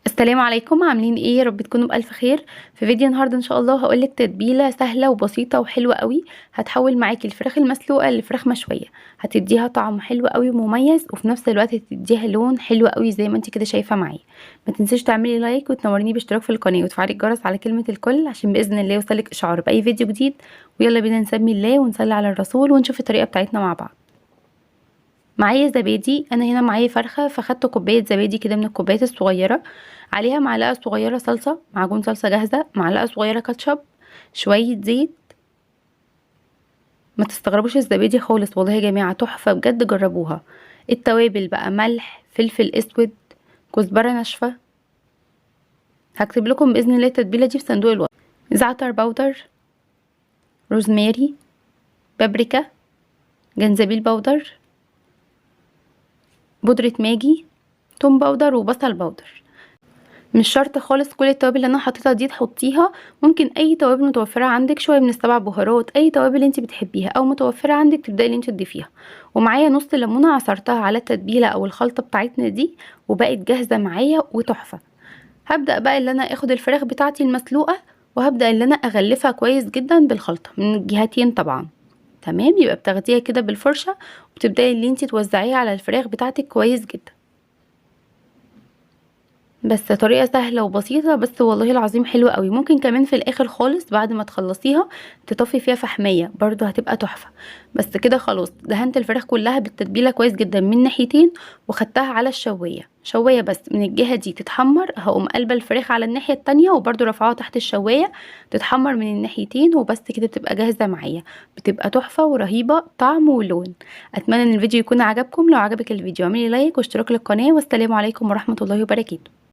السلام عليكم، عاملين ايه؟ يا رب تكونوا بألف خير. في فيديو النهارده ان شاء الله هقولك تتبيله سهله وبسيطه وحلوه قوي، هتحول معاكي الفراخ المسلوقه لفراخ مشويه. هتديها طعم حلو قوي ومميز، وفي نفس الوقت هتديها لون حلو قوي زي ما انت كده شايفه معايا. ما تنسيش تعملي لايك وتنوريني باشتراك في القناه وتفعلي الجرس على كلمه الكل عشان باذن الله يوصلك اشعار باي فيديو جديد. ويلا بينا نسمي الله ونصلي على الرسول ونشوف الطريقه بتاعتنا مع بعض. معايا زبادي، انا هنا معايا فرخه، فاخدت كوبايه زبادي كده من الكوبايات الصغيره، عليها معلقه صغيره صلصه، معجون صلصه جاهزه، معلقه صغيره كاتشب، شويه زيت. ما تستغربوش الزبادي خالص، والله يا جماعه تحفه بجد، جربوها. التوابل بقى ملح، فلفل اسود، كزبره ناشفه. هكتب لكم باذن الله التتبيله دي في صندوق الوصف. زعتر بودر، روزماري، بابريكا، جنزبيل بودر، بودره ماجي، توم بودر وبصل بودر. مش شرط خالص كل التوابل اللي انا حطيتها دي تحطيها، ممكن اي توابل متوفره عندك، شويه من السبع بهارات، اي توابل انت بتحبيها او متوفره عندك تبداي ان انت تضيفيها. ومعايا نص ليمونه عصرتها على التتبيله او الخلطه بتاعتنا دي، وبقت جاهزه معايا وتحفه. هبدا بقى اللي انا اخد الفراخ بتاعتي المسلوقه، وهبدا اللي انا اغلفها كويس جدا بالخلطه من الجهتين طبعا. تمام، يبقى بتاخديها كده بالفرشه وتبداي اللي انت توزعيها على الفراخ بتاعتك كويس جدا. بس طريقة سهلة وبسيطة، بس والله العظيم حلوة قوي. ممكن كمان في الاخر خالص بعد ما تخلصيها تطفي فيها فحمية برضو هتبقى تحفة. بس كده خلاص دهنت الفراخ كلها بالتتبيلة كويس جدا من ناحيتين، وخدتها على الشواية شوية بس من الجهة دي تتحمر، هقوم قلبة الفراخ على الناحية التانية وبرضو رافعاها تحت الشواية تتحمر من الناحيتين، وبس كده بتبقى جاهزة معايا. بتبقى تحفة ورهيبة طعم ولون. اتمنى ان الفيديو يكون عجبكم. لو عجبك الفيديو اعملي لايك واشتراك للقناة، والسلام عليكم ورحمة الله وبركاته.